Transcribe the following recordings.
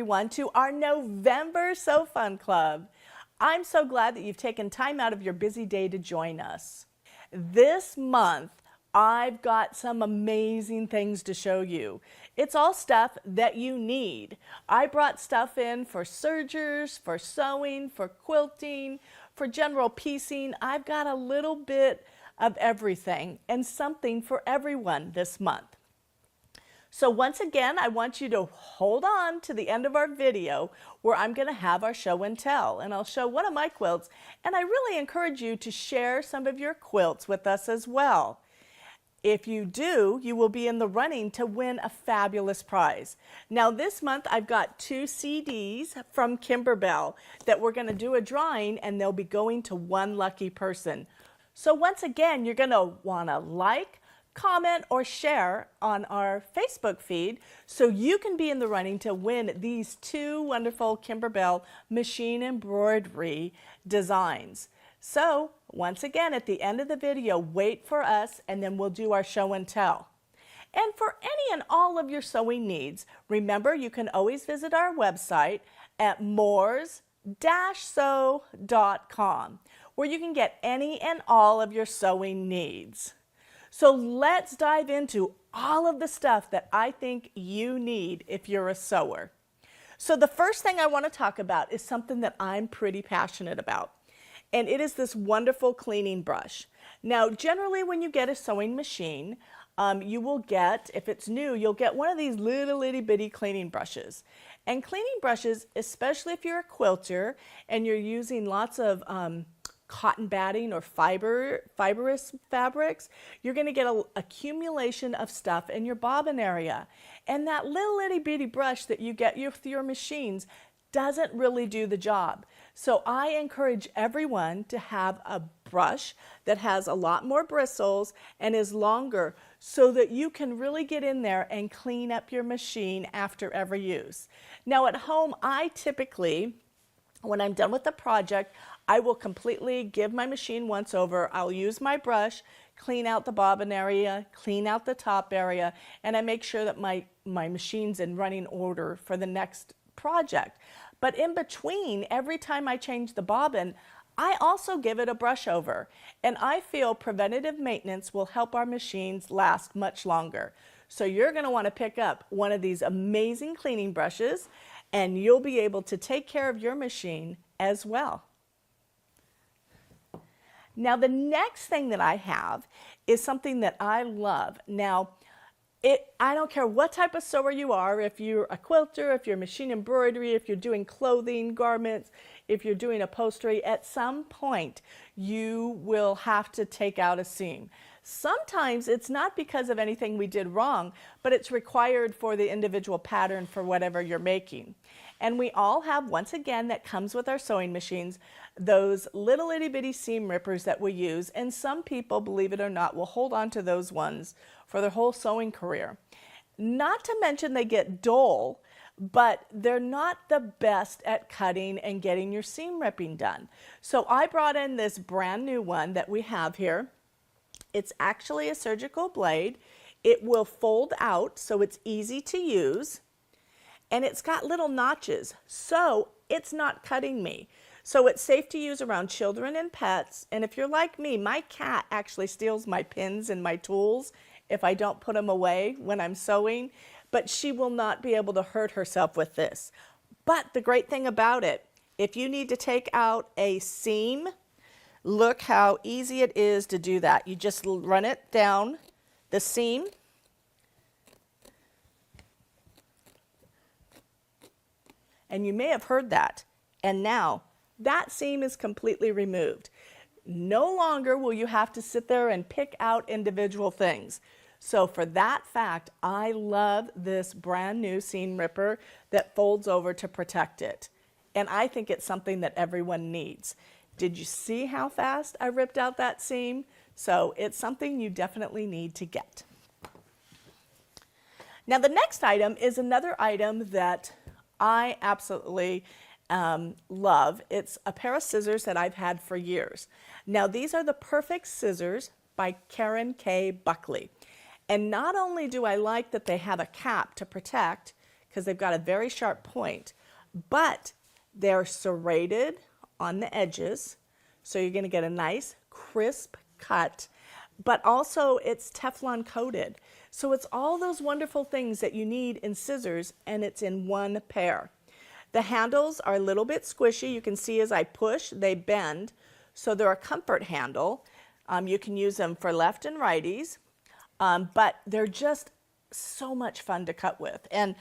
everyone to our November Sew Fun Club. I'm so glad that you've taken time out of your busy day to join us. This month, I've got some amazing things to show you. It's all stuff that you need. I brought stuff in for sergers, for sewing, for quilting, for general piecing. I've got a little bit of everything and something for everyone this month. So once again, I want you to hold on to the end of our video where I'm going to have our show and tell, and I'll show one of my quilts, and I really encourage you to share some of your quilts with us as well. If you do, you will be in the running to win a fabulous prize. Now this month I've got 2 CDs from Kimberbell that we're going to do a drawing, and they'll be going to one lucky person. So once again, you're going to want to like, comment, or share on our Facebook feed so you can be in the running to win these 2 wonderful Kimberbell machine embroidery designs. So once again, at the end of the video, wait for us and then we'll do our show and tell. And for any and all of your sewing needs, remember you can always visit our website at moors-sew.com where you can get any and all of your sewing needs. So let's dive into all of the stuff that I think you need if you're a sewer. So the first thing I want to talk about is something that I'm pretty passionate about, and it is this wonderful cleaning brush. Now, generally when you get a sewing machine, you will get, if it's new, you'll get one of these little itty bitty cleaning brushes. And cleaning brushes, especially if you're a quilter and you're using lots of cotton batting or fibrous fabrics, you're going to get an accumulation of stuff in your bobbin area. And that little itty bitty brush that you get with your machines doesn't really do the job. So I encourage everyone to have a brush that has a lot more bristles and is longer so that you can really get in there and clean up your machine after every use. Now at home, I typically, when I'm done with the project, I will completely give my machine once over. I'll use my brush, clean out the bobbin area, clean out the top area, and I make sure that my machine's in running order for the next project. But in between, every time I change the bobbin, I also give it a brush over. And I feel preventative maintenance will help our machines last much longer. So you're going to want to pick up one of these amazing cleaning brushes, and you'll be able to take care of your machine as well. Now the next thing that I have is something that I love. Now, I don't care what type of sewer you are, if you're a quilter, if you're machine embroidery, if you're doing clothing, garments, if you're doing upholstery, at some point you will have to take out a seam. Sometimes it's not because of anything we did wrong, but it's required for the individual pattern for whatever you're making. And we all have, once again, that comes with our sewing machines, those little itty bitty seam rippers that we use, and some people, believe it or not, will hold on to those ones for their whole sewing career. Not to mention they get dull, but they're not the best at cutting and getting your seam ripping done. So I brought in this brand new one that we have here. It's actually a surgical blade. It will fold out, so it's easy to use. And it's got little notches, so it's not cutting me. So it's safe to use around children and pets. And if you're like me, my cat actually steals my pins and my tools if I don't put them away when I'm sewing, but she will not be able to hurt herself with this. But the great thing about it, if you need to take out a seam, look how easy it is to do that. You just run it down the seam, and you may have heard that. And now that seam is completely removed. No longer will you have to sit there and pick out individual things. So for that fact, I love this brand new seam ripper that folds over to protect it. And I think it's something that everyone needs. Did you see how fast I ripped out that seam? So it's something you definitely need to get. Now the next item is another item that I absolutely love. It's a pair of scissors that I've had for years. Now these are the Perfect Scissors by Karen K. Buckley. And not only do I like that they have a cap to protect, because they've got a very sharp point, but they're serrated on the edges, so you're going to get a nice crisp cut, but also it's Teflon coated. So it's all those wonderful things that you need in scissors, and it's in one pair. The handles are a little bit squishy. You can see as I push, they bend. So they're a comfort handle. You can use them for left and righties, but they're just so much fun to cut with. And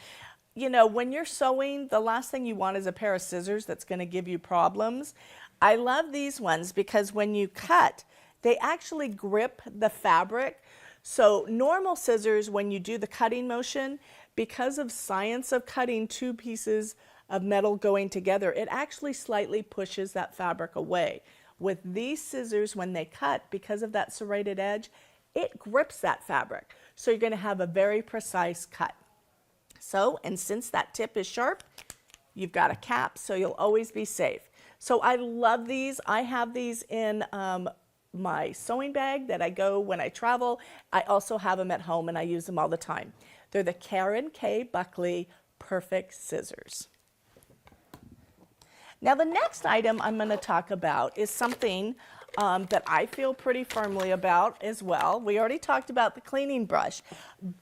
you know, when you're sewing, the last thing you want is a pair of scissors that's going to give you problems. I love these ones because when you cut, they actually grip the fabric. So normal scissors, when you do the cutting motion, because of science of cutting two pieces of metal going together, it actually slightly pushes that fabric away. With these scissors, when they cut, because of that serrated edge, it grips that fabric. So you're going to have a very precise cut. So, and since that tip is sharp, you've got a cap, so you'll always be safe. So I love these. I have these in my sewing bag that I go when I travel. I also have them at home, and I use them all the time. They're the Karen K. Buckley Perfect Scissors. Now the next item I'm going to talk about is something that I feel pretty firmly about as well. We already talked about the cleaning brush,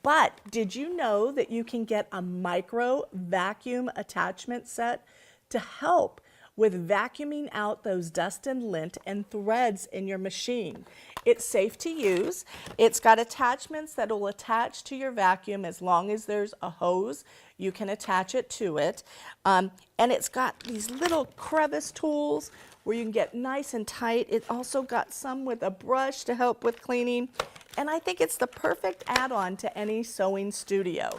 but did you know that you can get a micro vacuum attachment set to help with vacuuming out those dust and lint and threads in your machine? It's safe to use. It's got attachments that will attach to your vacuum as long as there's a hose. You can attach it to it. And it's got these little crevice tools where you can get nice and tight. It also got some with a brush to help with cleaning. And I think it's the perfect add-on to any sewing studio.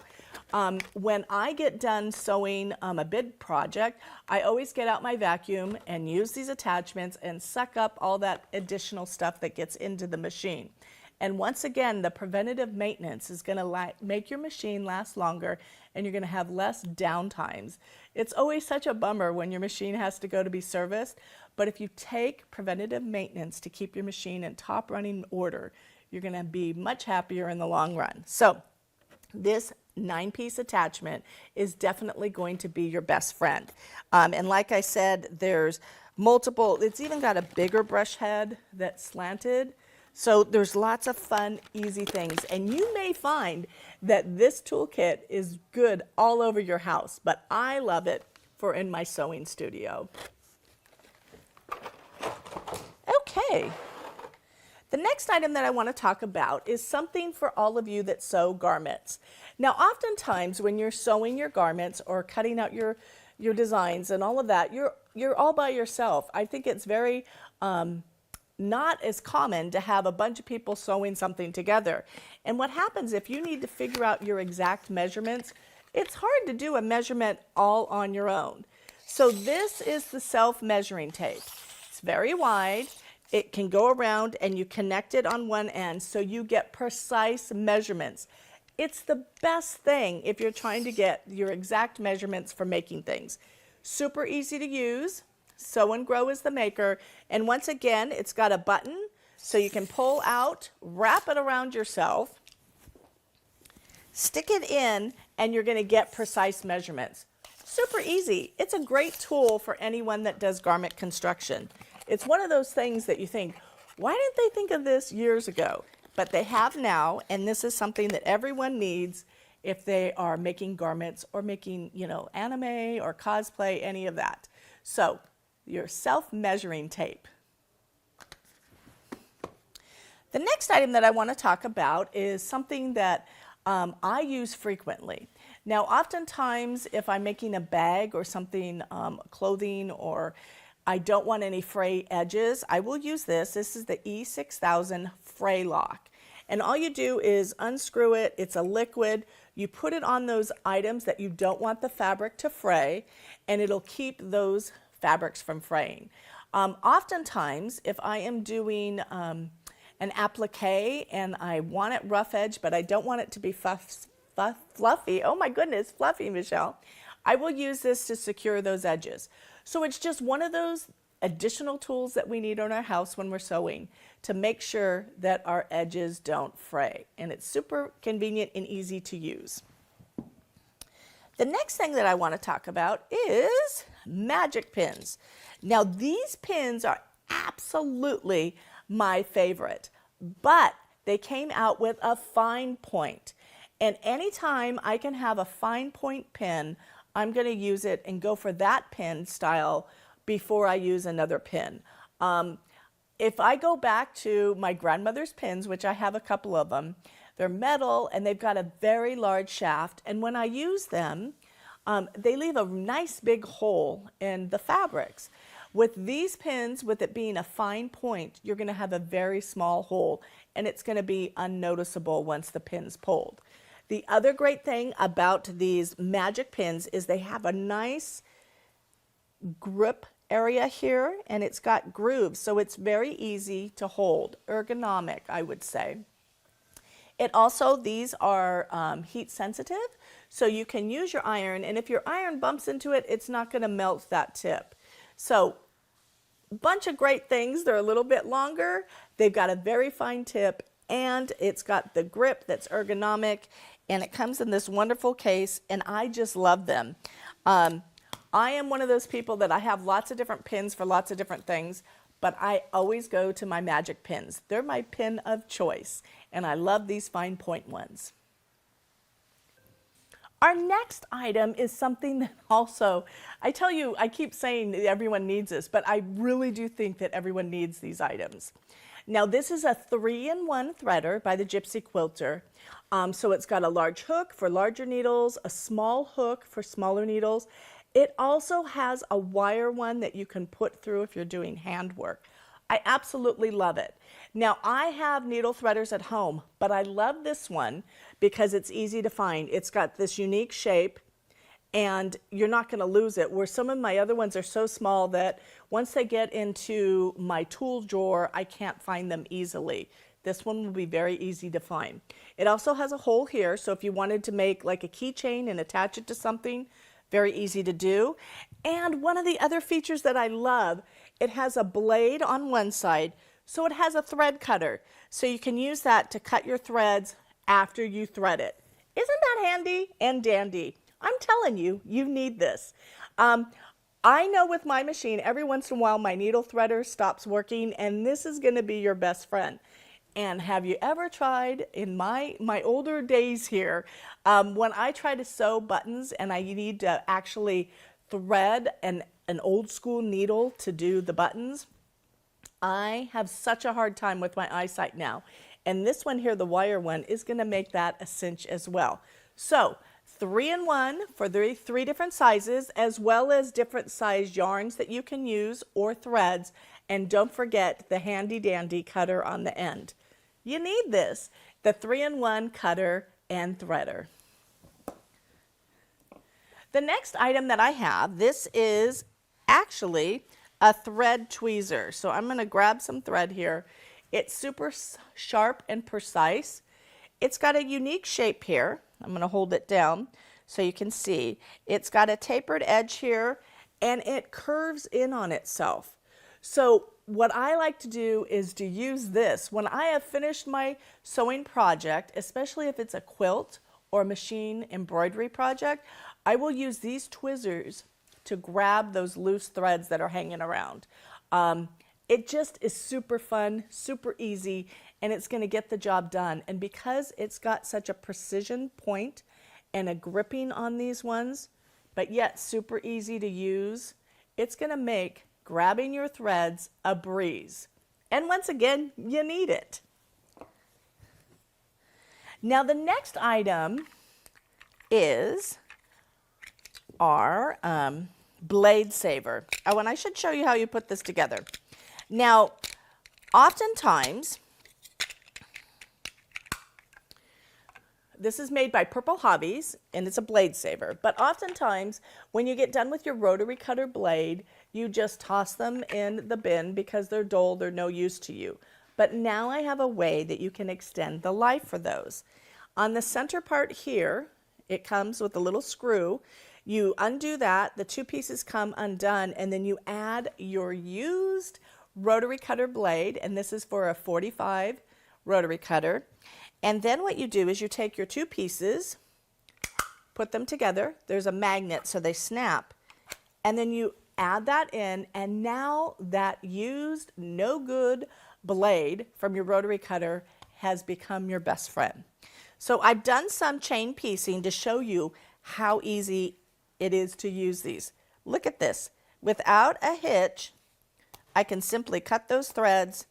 When I get done sewing a big project, I always get out my vacuum and use these attachments and suck up all that additional stuff that gets into the machine. And once again, the preventative maintenance is going to make your machine last longer, and you're going to have less downtimes. It's always such a bummer when your machine has to go to be serviced, but if you take preventative maintenance to keep your machine in top running order, you're going to be much happier in the long run. So this 9-piece attachment is definitely going to be your best friend. And like I said, there's multiple, it's even got a bigger brush head that's slanted. So there's lots of fun, easy things. And you may find that this toolkit is good all over your house, but I love it for in my sewing studio. Okay. The next item that I want to talk about is something for all of you that sew garments. Now, oftentimes when you're sewing your garments or cutting out your designs and all of that, you're all by yourself. I think it's very not as common to have a bunch of people sewing something together. And what happens if you need to figure out your exact measurements, it's hard to do a measurement all on your own. So this is the self-measuring tape. It's very wide. It can go around and you connect it on one end so you get precise measurements. It's the best thing if you're trying to get your exact measurements for making things. Super easy to use. Sew and Grow is the maker. And once again, it's got a button so you can pull out, wrap it around yourself, stick it in, and you're going to get precise measurements. Super easy. It's a great tool for anyone that does garment construction. It's one of those things that you think, why didn't they think of this years ago? But they have now, and this is something that everyone needs if they are making garments or making, anime or cosplay, any of that. So, your self-measuring tape. The next item that I want to talk about is something that I use frequently. Now, oftentimes, if I'm making a bag or something, clothing, or I don't want any fray edges, I will use this. This is the E6000 Fray lock. And all you do is unscrew it. It's a liquid. You put it on those items that you don't want the fabric to fray, and it'll keep those fabrics from fraying. Oftentimes, if I am doing an applique and I want it rough edge, but I don't want it to be fluffy, oh my goodness, fluffy, Michelle, I will use this to secure those edges. So it's just one of those additional tools that we need in our house when we're sewing to make sure that our edges don't fray. And it's super convenient and easy to use. The next thing that I want to talk about is magic pins. Now these pins are absolutely my favorite, but they came out with a fine point. And anytime I can have a fine point pin, I'm going to use it and go for that pin style before I use another pin. If I go back to my grandmother's pins, which I have a couple of them, they're metal and they've got a very large shaft. And when I use them, they leave a nice big hole in the fabrics. With these pins, with it being a fine point, you're going to have a very small hole and it's going to be unnoticeable once the pin's pulled. The other great thing about these magic pins is they have a nice grip area here and it's got grooves, so it's very easy to hold, ergonomic, I would say. It also, these are heat sensitive, so you can use your iron, and if your iron bumps into it, it's not going to melt that tip. So bunch of great things. They're a little bit longer, they've got a very fine tip, and it's got the grip that's ergonomic, and it comes in this wonderful case, and I just love them. I am one of those people that I have lots of different pins for lots of different things, but I always go to my magic pins. They're my pin of choice, and I love these fine point ones. Our next item is something that also, I tell you, I keep saying that everyone needs this, but I really do think that everyone needs these items. Now this is a 3-in-1 threader by the Gypsy Quilter. So it's got a large hook for larger needles, a small hook for smaller needles. It also has a wire one that you can put through if you're doing handwork. I absolutely love it. Now I have needle threaders at home, but I love this one because it's easy to find. It's got this unique shape and you're not going to lose it, where some of my other ones are so small that once they get into my tool drawer, I can't find them easily. This one will be very easy to find. It also has a hole here, so if you wanted to make like a keychain and attach it to something, very easy to do. And one of the other features that I love, it has a blade on one side, so it has a thread cutter. So you can use that to cut your threads after you thread it. Isn't that handy and dandy? I'm telling you, you need this. I know with my machine, every once in a while my needle threader stops working, and this is going to be your best friend. And have you ever tried, in my older days here, when I try to sew buttons and I need to actually thread an old school needle to do the buttons, I have such a hard time with my eyesight now. And this one here, the wire one, is going to make that a cinch as well. So 3-in-1 for three different sizes, as well as different size yarns that you can use or threads. And don't forget the handy dandy cutter on the end. You need this, the 3-in-1 cutter and threader. The next item that I have, this is actually a thread tweezer. So I'm going to grab some thread here. It's super sharp and precise. It's got a unique shape here. I'm going to hold it down so you can see. It's got a tapered edge here and it curves in on itself. So what I like to do is to use this when I have finished my sewing project, especially if it's a quilt or machine embroidery project. I will use these tweezers to grab those loose threads that are hanging around. It just is super fun, super easy, and it's going to get the job done. And because it's got such a precision point and a gripping on these ones, but yet super easy to use, it's going to make grabbing your threads a breeze. And once again, you need it. Now the next item is our blade saver. Oh, and I should show you how you put this together. Now, oftentimes, this is made by Purple Hobbies, and it's a blade saver. But oftentimes, when you get done with your rotary cutter blade, you just toss them in the bin because they're dull, they're no use to you. But now I have a way that you can extend the life for those. On the center part here, it comes with a little screw. You undo that, the two pieces come undone, and then you add your used rotary cutter blade, and this is for a 45 rotary cutter. And then what you do is you take your two pieces, put them together. There's a magnet so they snap. And then you add that in, and now that used, no good blade from your rotary cutter has become your best friend. So I've done some chain piecing to show you how easy it is to use these. Look at this. Without a hitch, I can simply cut those threads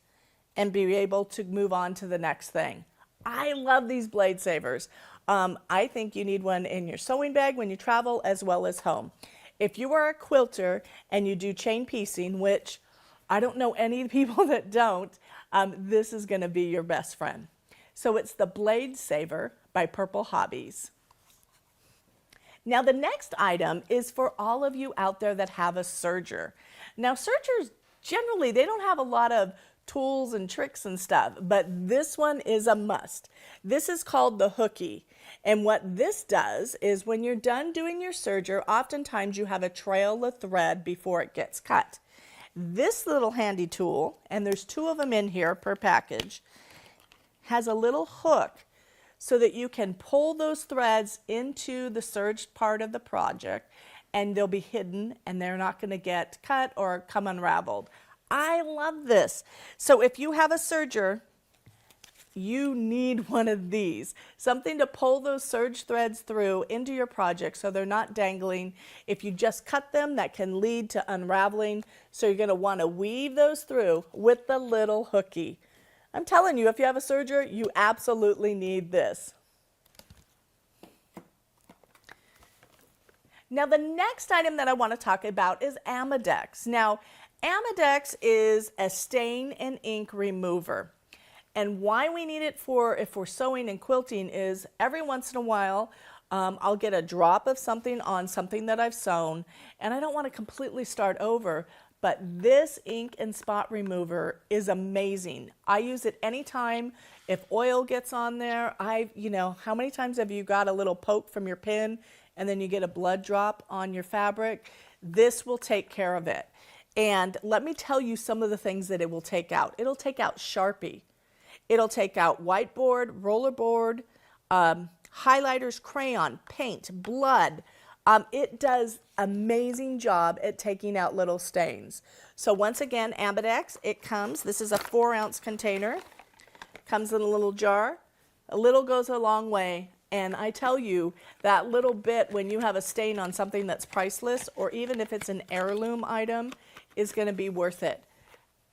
and be able to move on to the next thing. I love these blade savers. I think you need one in your sewing bag when you travel as well as home. If you are a quilter and you do chain piecing, which I don't know any people that don't, this is going to be your best friend. So it's the Blade Saver by Purple Hobbies. Now the next item is for all of you out there that have a serger. Now sergers, generally, they don't have a lot of tools and tricks and stuff, but this one is a must. This is called the hooky. And what this does is when you're done doing your serger, oftentimes you have a trail of thread before it gets cut. This little handy tool, and there's 2 of them in here per package, has a little hook so that you can pull those threads into the serged part of the project, and they'll be hidden and they're not going to get cut or come unraveled. I love this. So if you have a serger, you need one of these. Something to pull those serge threads through into your project so they're not dangling. If you just cut them, that can lead to unraveling. So you're going to want to weave those through with the little hooky. I'm telling you, if you have a serger, you absolutely need this. Now the next item that I want to talk about is Amidex. Now Amidex is a stain and ink remover. And why we need it for if we're sewing and quilting is every once in a while I'll get a drop of something on something that I've sewn and I don't want to completely start over, but this ink and spot remover is amazing. I use it anytime if oil gets on there. How many times have you got a little poke from your pen and then you get a blood drop on your fabric? This will take care of it. And let me tell you some of the things that it will take out. It'll take out Sharpie. It'll take out whiteboard, rollerboard, highlighters, crayon, paint, blood. It does amazing job at taking out little stains. So once again, Amidex, this is a 4-ounce container. Comes in a little jar. A little goes a long way. And I tell you, that little bit when you have a stain on something that's priceless, or even if it's an heirloom item, is going to be worth it.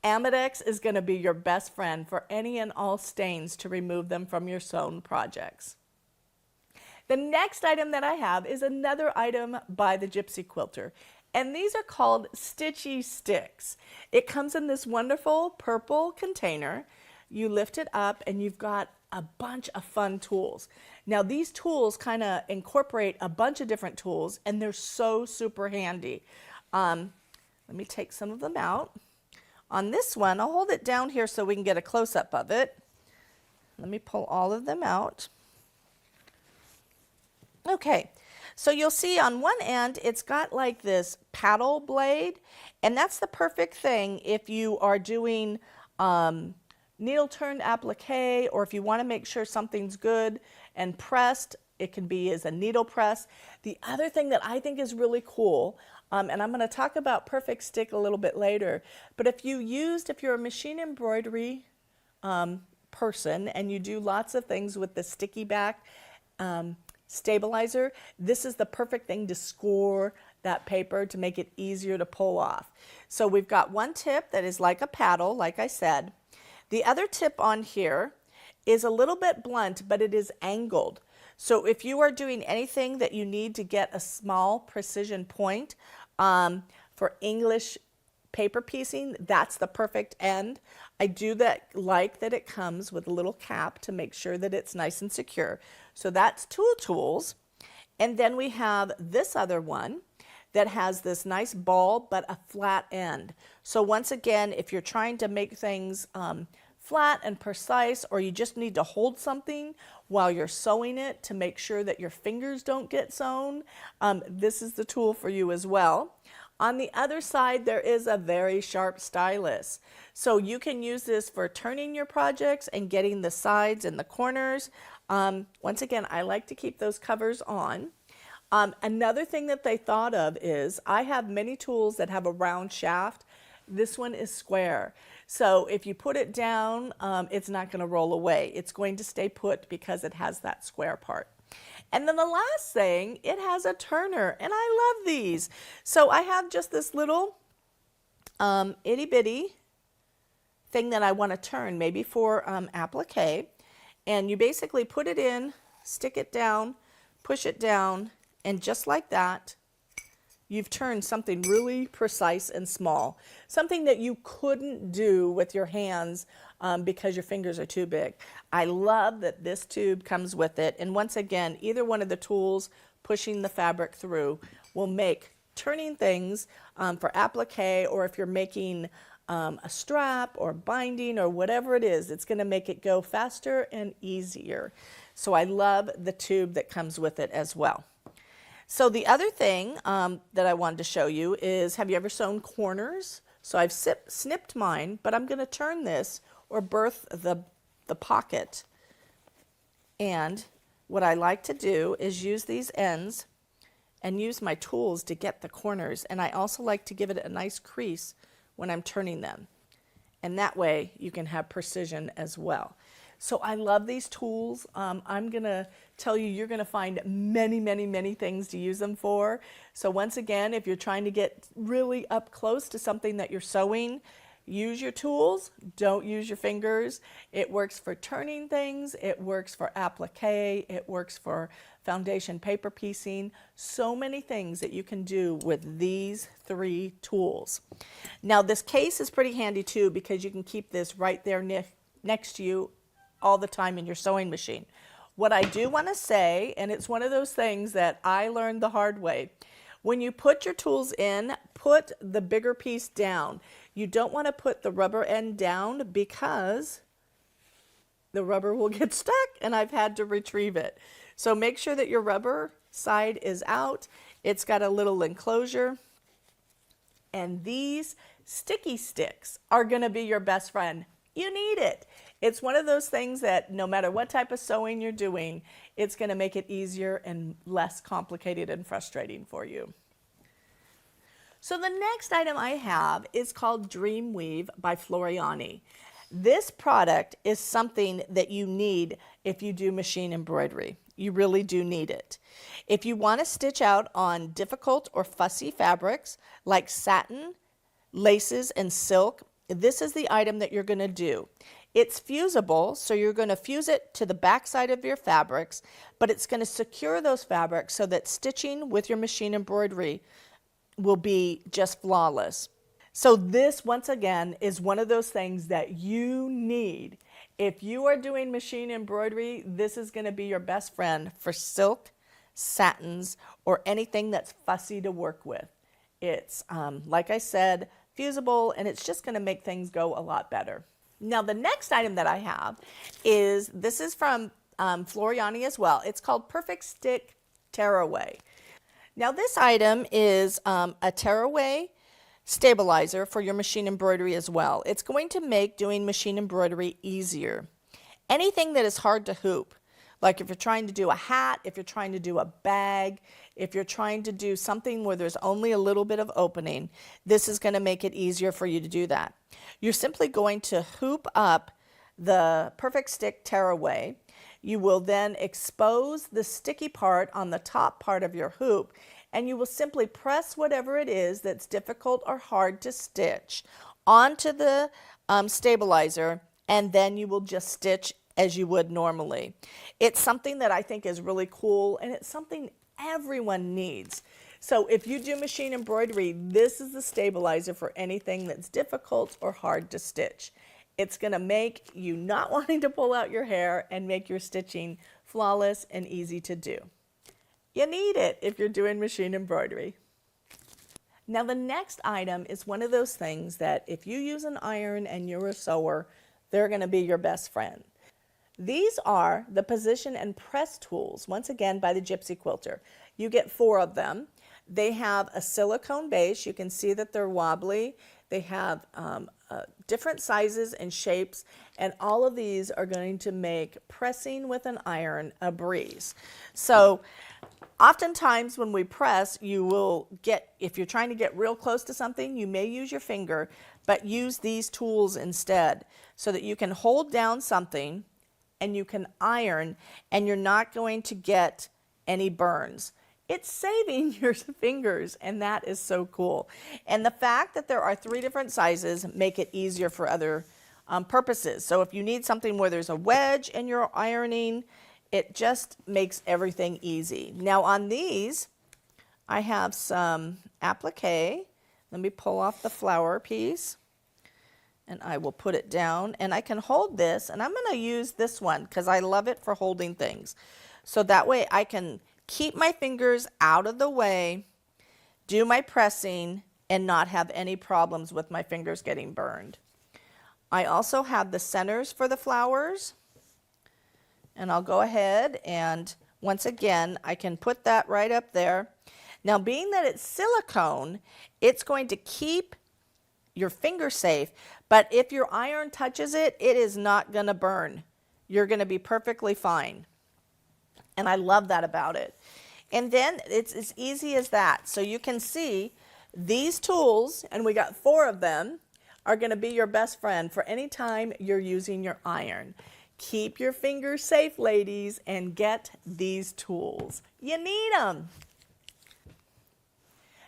Amidex is going to be your best friend for any and all stains to remove them from your sewn projects. The next item that I have is another item by the Gypsy Quilter, and these are called Stitchy Sticks. It comes in this wonderful purple container. You lift it up and you've got a bunch of fun tools. Now these tools kind of incorporate a bunch of different tools and they're so super handy. Let me take some of them out. On this one, I'll hold it down here so we can get a close-up of it. Let me pull all of them out. Okay, so you'll see on one end, it's got like this paddle blade, and that's the perfect thing if you are doing needle turn applique, or if you want to make sure something's good and pressed, it can be as a needle press. The other thing that I think is really cool, and I'm going to talk about Perfect Stick a little bit later, but if you're a machine embroidery person and you do lots of things with the sticky back stabilizer, this is the perfect thing to score that paper to make it easier to pull off. So we've got one tip that is like a paddle, like I said. The other tip on here is a little bit blunt, but it is angled. So if you are doing anything that you need to get a small precision point for English paper piecing, that's the perfect end. I do like that it comes with a little cap to make sure that it's nice and secure. So that's tools. And then we have this other one that has this nice ball but a flat end. So once again, if you're trying to make things flat and precise, or you just need to hold something while you're sewing it to make sure that your fingers don't get sewn, this is the tool for you as well. On the other side, there is a very sharp stylus. So you can use this for turning your projects and getting the sides and the corners. Once again, I like to keep those covers on. Another thing that they thought of is I have many tools that have a round shaft. This one is square. So if you put it down, it's not going to roll away. It's going to stay put because it has that square part. And then the last thing, it has a turner, and I love these. So I have just this little itty bitty thing that I want to turn, maybe for applique. And you basically put it in, stick it down, push it down, and just like that, you've turned something really precise and small. Something that you couldn't do with your hands because your fingers are too big. I love that this tube comes with it. And once again, either one of the tools pushing the fabric through will make turning things for applique, or if you're making a strap or binding or whatever it is, it's going to make it go faster and easier. So I love the tube that comes with it as well. So the other thing that I wanted to show you is, have you ever sewn corners? So I've snipped mine, but I'm going to turn this or berth the pocket. And what I like to do is use these ends and use my tools to get the corners. And I also like to give it a nice crease when I'm turning them. And that way you can have precision as well. So I love these tools. I'm going to tell you, you're going to find many, many, many things to use them for. So once again, if you're trying to get really up close to something that you're sewing, use your tools. Don't use your fingers. It works for turning things. It works for applique. It works for foundation paper piecing. So many things that you can do with these 3 tools. Now this case is pretty handy too, because you can keep this right there next to you all the time in your sewing machine. What I do want to say, and it's one of those things that I learned the hard way, when you put your tools in, put the bigger piece down. You don't want to put the rubber end down because the rubber will get stuck and I've had to retrieve it. So make sure that your rubber side is out. It's got a little enclosure. And these sticky sticks are going to be your best friend. You need it. It's one of those things that no matter what type of sewing you're doing, it's going to make it easier and less complicated and frustrating for you. So the next item I have is called Dream Weave by Floriani. This product is something that you need if you do machine embroidery. You really do need it. If you want to stitch out on difficult or fussy fabrics like satin, laces, and silk, this is the item that you're going to do. It's fusible, so you're going to fuse it to the back side of your fabrics, but it's going to secure those fabrics so that stitching with your machine embroidery will be just flawless. So this, once again, is one of those things that you need. If you are doing machine embroidery, this is going to be your best friend for silk, satins, or anything that's fussy to work with. It's, like I said, fusible, and it's just going to make things go a lot better. Now the next item that I have is, this is from Floriani as well. It's called Perfect Stick Terway. Now this item is a Terway stabilizer for your machine embroidery as well. It's going to make doing machine embroidery easier. Anything that is hard to hoop, like if you're trying to do a hat, if you're trying to do a bag, if you're trying to do something where there's only a little bit of opening, this is going to make it easier for you to do that. You're simply going to hoop up the Perfect Stick Terway. You will then expose the sticky part on the top part of your hoop, and you will simply press whatever it is that's difficult or hard to stitch onto the stabilizer, and then you will just stitch as you would normally. It's something that I think is really cool, and it's something everyone needs. So if you do machine embroidery, this is the stabilizer for anything that's difficult or hard to stitch. It's going to make you not wanting to pull out your hair and make your stitching flawless and easy to do. You need it if you're doing machine embroidery. Now the next item is one of those things that if you use an iron and you're a sewer, they're going to be your best friend. These are the position and press tools, once again by the Gypsy Quilter. You get 4 of them. They have a silicone base. You can see that they're wobbly. They have different sizes and shapes, and all of these are going to make pressing with an iron a breeze. So Oftentimes when we press, you will get, if you're trying to get real close to something, you may use your finger, but use these tools instead so that you can hold down something and you can iron and you're not going to get any burns. It's saving your fingers, and that is so cool. And the fact that there are 3 different sizes make it easier for other purposes. So if you need something where there's a wedge and you're ironing, it just makes everything easy. Now on these, I have some applique. Let me pull off the flower piece and I will put it down, and I can hold this, and I'm going to use this one because I love it for holding things. So that way I can keep my fingers out of the way, do my pressing, and not have any problems with my fingers getting burned. I also have the centers for the flowers, and I'll go ahead and once again I can put that right up there. Now being that it's silicone, it's going to keep your finger safe, but if your iron touches it, it is not going to burn. You're going to be perfectly fine. And I love that about it. And then it's as easy as that. So you can see these tools, and we got 4 of them, are going to be your best friend for any time you're using your iron. Keep your fingers safe, ladies, and get these tools. You need them.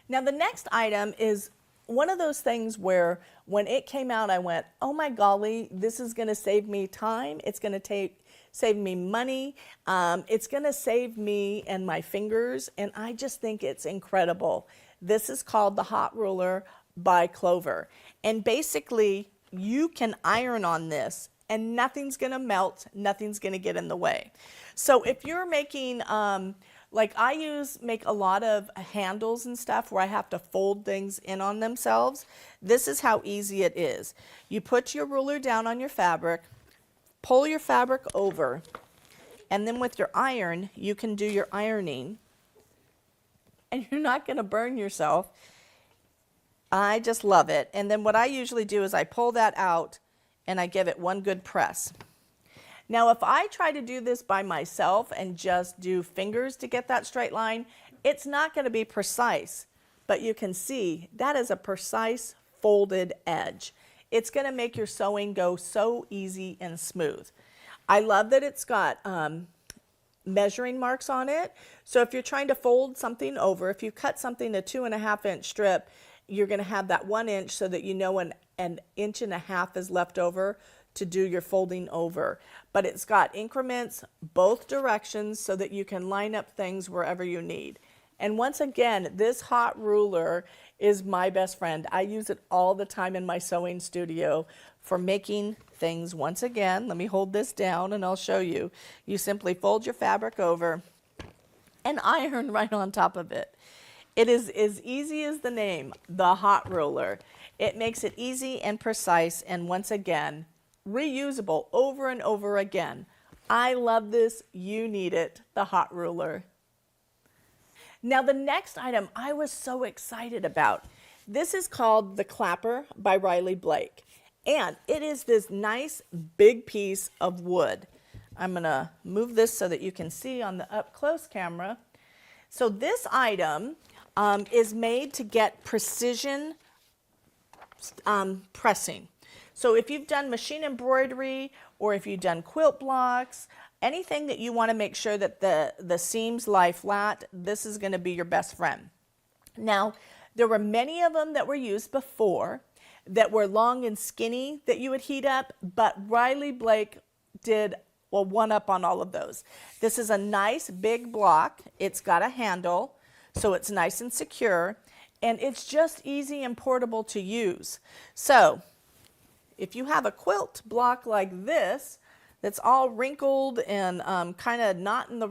Now the next item is one of those things where when it came out, I went, oh my golly, this is going to save me time. It's going to save me money. It's going to save me and my fingers. And I just think it's incredible. This is called the Hot Ruler by Clover. And basically, you can iron on this and nothing's going to melt. Nothing's going to get in the way. So if you're making, like I make a lot of handles and stuff where I have to fold things in on themselves. This is how easy it is. You put your ruler down on your fabric, pull your fabric over, and then with your iron, you can do your ironing, and you're not going to burn yourself. I just love it. And then what I usually do is I pull that out and I give it one good press. Now, if I try to do this by myself and just do fingers to get that straight line, it's not going to be precise. But you can see that is a precise folded edge. It's going to make your sewing go so easy and smooth. I love that it's got measuring marks on it. So if you're trying to fold something over, if you cut something a 2.5 inch strip, you're going to have that 1 inch so that you know an 1.5 inches is left over to do your folding over. But it's got increments both directions so that you can line up things wherever you need. And once again, this hot ruler is my best friend. I use it all the time in my sewing studio for making things. Once again, let me hold this down and I'll show you. You simply fold your fabric over and iron right on top of it. It is as easy as the name, the hot ruler. It makes it easy and precise, and once again, reusable over and over again. I love this. You need it, the hot ruler. Now the next item I was so excited about. This is called the Clapper by Riley Blake. And it is this nice big piece of wood. I'm going to move this so that you can see on the up close camera. So this item is made to get precision pressing. So if you've done machine embroidery or if you've done quilt blocks, anything that you want to make sure that the seams lie flat, this is going to be your best friend. Now, there were many of them that were used before that were long and skinny that you would heat up, but Riley Blake did one up on all of those. This is a nice big block. It's got a handle, so it's nice and secure, and it's just easy and portable to use. So if you have a quilt block like this that's all wrinkled and kind of not in the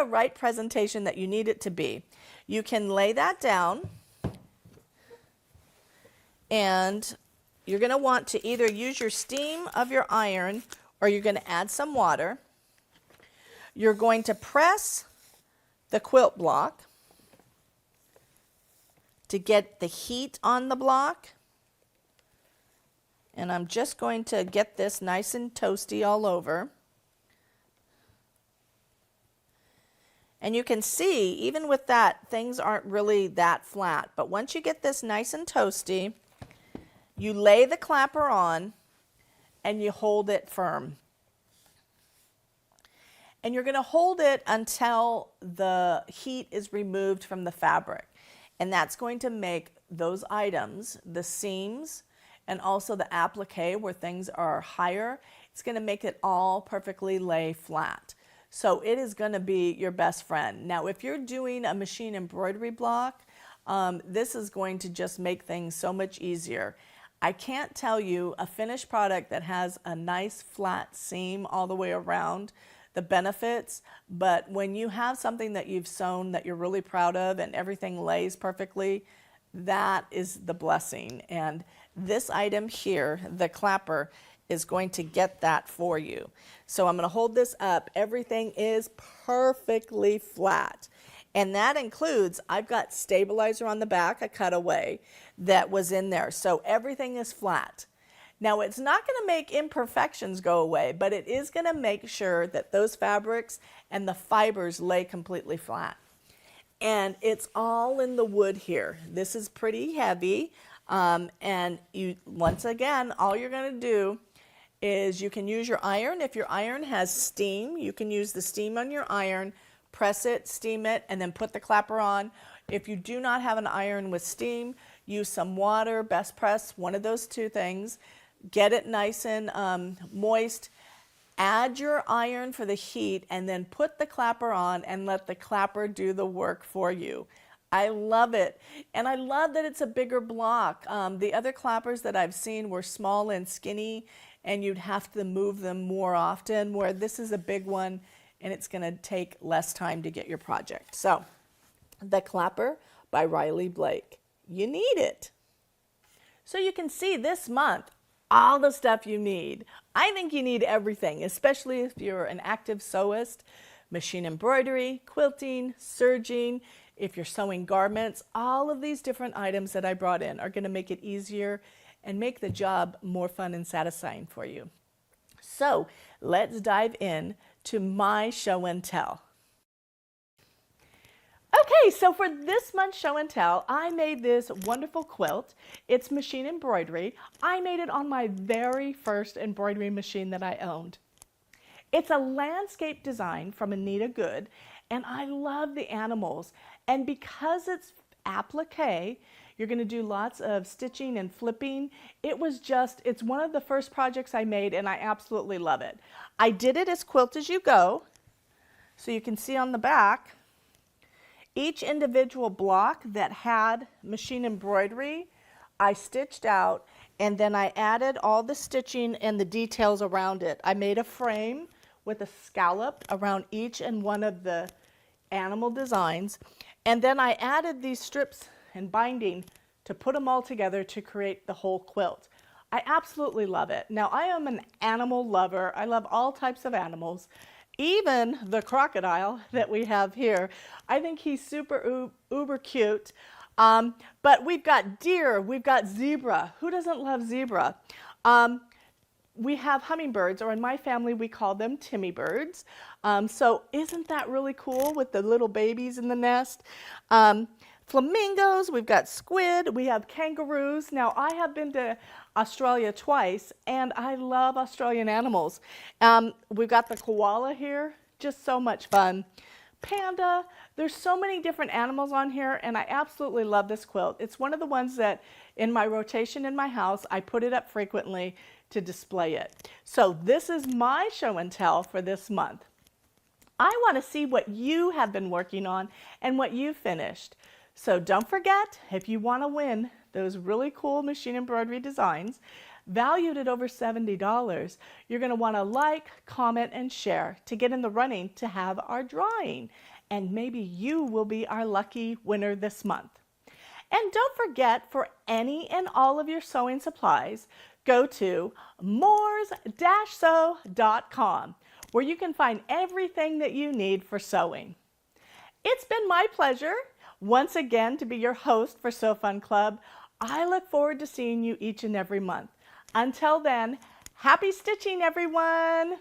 right presentation that you need it to be, you can lay that down, and you're going to want to either use your steam of your iron or you're going to add some water. You're going to press the quilt block to get the heat on the block. And I'm just going to get this nice and toasty all over. And you can see, even with that, things aren't really that flat. But once you get this nice and toasty, you lay the clapper on and you hold it firm. And you're going to hold it until the heat is removed from the fabric. And that's going to make those items, the seams and also the applique where things are higher, it's going to make it all perfectly lay flat. So it is going to be your best friend. Now, if you're doing a machine embroidery block, this is going to just make things so much easier. I can't tell you a finished product that has a nice flat seam all the way around, the benefits, but when you have something that you've sewn that you're really proud of and everything lays perfectly, that is the blessing. And this item here, the clapper, is going to get that for you. So I'm going to hold this up. Everything is perfectly flat. And that includes, I've got stabilizer on the back, a cutaway that was in there. So everything is flat. Now, it's not going to make imperfections go away, but it is going to make sure that those fabrics and the fibers lay completely flat. And it's all in the wood here. This is pretty heavy. And you, once again, all you're going to do is you can use your iron. If your iron has steam, you can use the steam on your iron, press it, steam it, and then put the clapper on. If you do not have an iron with steam, use some water, best press, one of those two things. Get it nice and moist. Add your iron for the heat and then put the clapper on and let the clapper do the work for you. I love it. And I love that it's a bigger block. The other clappers that I've seen were small and skinny and you'd have to move them more often, where this is a big one and it's going to take less time to get your project. So, the Clapper by Riley Blake. You need it. So you can see this month all the stuff you need. I think you need everything, especially if you're an active sewist, machine embroidery, quilting, serging, if you're sewing garments. All of these different items that I brought in are going to make it easier and make the job more fun and satisfying for you. So let's dive in to my show and tell. Okay, so for this month's show and tell, I made this wonderful quilt. It's machine embroidery. I made it on my very first embroidery machine that I owned. It's a landscape design from Anita Good, and I love the animals. And because it's applique, you're going to do lots of stitching and flipping. It's one of the first projects I made, and I absolutely love it. I did it as quilt as you go, so you can see on the back, each individual block that had machine embroidery, I stitched out, and then I added all the stitching and the details around it. I made a frame with a scallop around each and one of the animal designs, and then I added these strips and binding to put them all together to create the whole quilt. I absolutely love it. Now, I am an animal lover. I love all types of animals. Even the crocodile that we have here. I think he's super uber cute. But we've got deer, we've got zebra. Who doesn't love zebra? We have hummingbirds, or in my family we call them Timmy birds. So isn't that really cool with the little babies in the nest? Flamingos, we've got squid, we have kangaroos. Now, I have been to Australia twice, and I love Australian animals. We've got the koala here, just so much fun. Panda, there's so many different animals on here, and I absolutely love this quilt. It's one of the ones that in my rotation in my house, I put it up frequently to display it. So this is my show and tell for this month. I want to see what you have been working on and what you finished. So don't forget, if you want to win those really cool machine embroidery designs, valued at over $70, you're going to want to like, comment, and share to get in the running to have our drawing. And maybe you will be our lucky winner this month. And don't forget, for any and all of your sewing supplies, go to moors-sew.com, where you can find everything that you need for sewing. It's been my pleasure once again to be your host for Sew Fun Club. I look forward to seeing you each and every month. Until then, happy stitching, everyone!